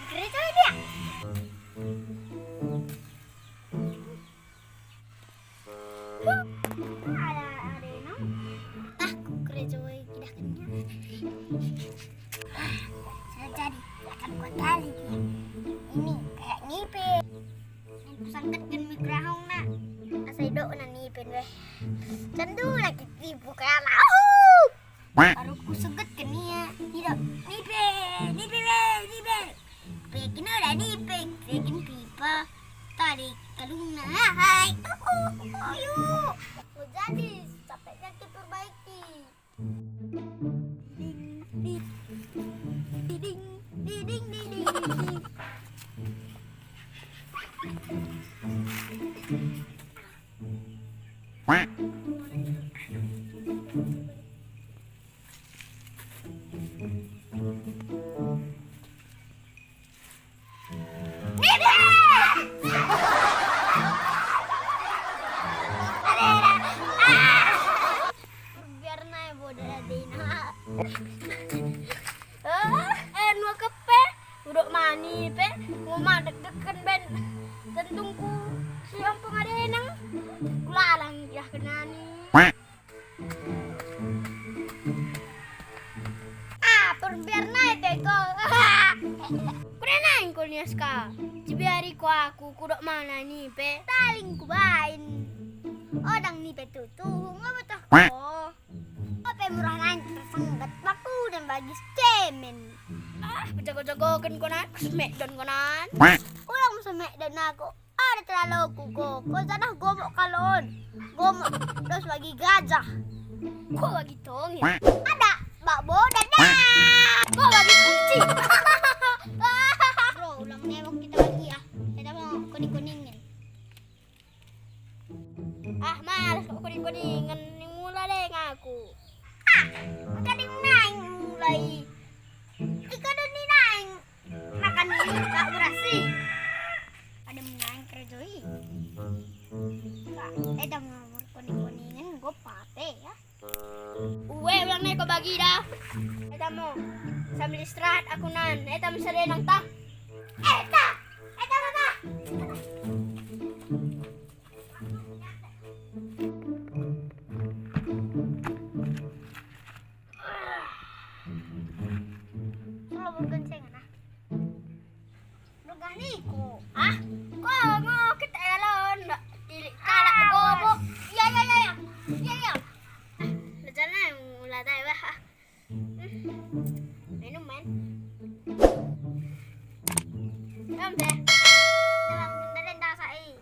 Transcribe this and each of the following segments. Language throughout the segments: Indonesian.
Gereja dia. Sudah jadi, akan kuat kali dia. Ini kayak nipin. Sangkat kan mikrahong nak. Asal dok na nipin weh. Candu lagi tipu kayak lahu. Baru ku seget kan dia. Tidak nipin, nipin weh, nipin. Pekin udah nipin, pekin pipa. Tarik kalung na. Hai, ayo. Mau jadi, capeknya diperbaiki. Ding, ding, ding, ding, ding, ding. Biar naik bodoh dina. Nu kepe, uduk mani pe, ngomong deg-degan ben. Tentungku siang pengadenang, kulalang ya kenani. Biar naik bego. Kuda naik ko niya ska. Cibiari ko aku kudok mana ni pe. Taling ku bain. Odang ni pe tutu ngabetah ko. Ope murah naik tersenggat baku dan bagi cemen. Jago-jagokan ko nan, smek don ko nan. Ulang smek dan aku. Ada terlalu ko. Ko sana gomok kalon. Gomok terus bagi gajah. Ko bagi tong ya. Ada bak bodan dah. Ko bagi kunci. Bro, ulang newok kita lagi ah. Kita mau kuning-kuningin. Malas kok kuning-kuningan. Mulai deh ngaku. Tadi naik mulai. Ika dan ni naik. Makan ini tak berasi. Ada menaik kerjoi. Kita mau kuning-kuningan gue pate ya. Uwe ulang naik ko bagi dah. Kita mau sambil istirahat aku nan. Kita bisa renang tak? Eta mama. Solo bergencengan ah. Berganiku. Ah? Kok ngokit elon. Tilik kalak gobo. Ya. Ya. Lejana mulai tayo ah. Minum men. Deh. Dalam kendaraan tak sai.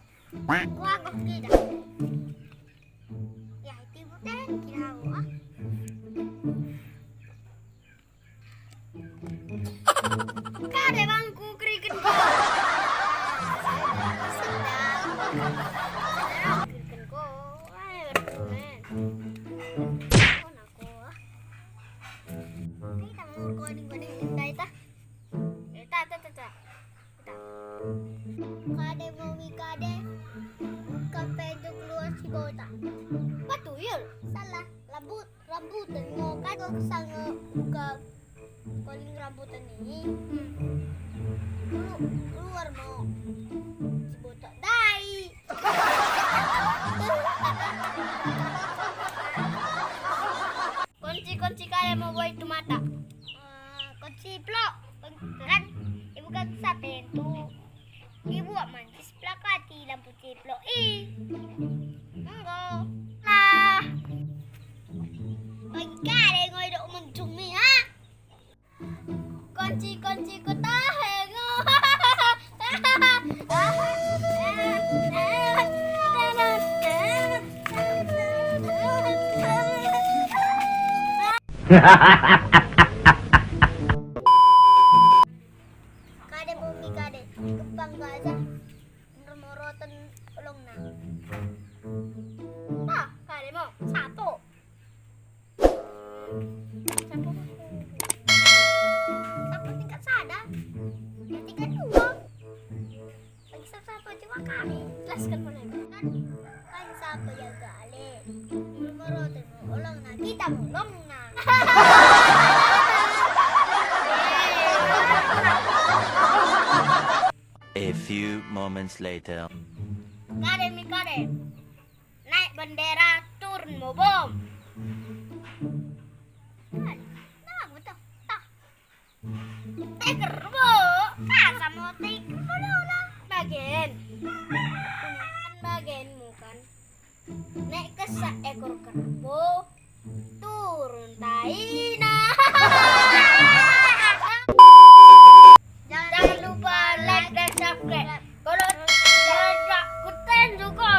Gua kita. Ya itu bukan kira gua. Kade bangku kriken ko. Sedang. Kriken ko. Ay, men. Kita mau kuning-kuning dai ta. Ta. Kade mau kade. Kape do keluar si bota. Batu yul. Salah. Rambutan mo kado sang buka kuning rambutan ini. Keluar mo. Si bota dai. Kunci kaya mau buat itu mata. Kunci plok. Kan ibu kan sa pintu. Ibu mancis plakati lampu ciplok. Enggak. Lah. Bagi kare ngoi dok mencumi ha. Ko kunci-kunciku tahengu. Kade bumi kade, gempang aja. Moroten ulung na. Ah, kade mo satu. Sapu tingkat sada. Yang tingkat dua. Lagi sapu cuma kami. Jelaskan mana kan sapu ya gale. Moroten ulung na kita mulung na. A few moments later. Kade mi kade. Naik bendera turun mau bom. Nah, betul. Tak. Tiger bo. Kasa mau tiger bola. Bagian. Bagianmu kan. Naik ke seekor kerabu. Turun taina. Jangan lupa like dan subscribe. Kalau ikutan juga.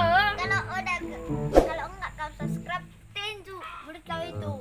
Kalau enggak kau subscribe, tenju beri kau itu.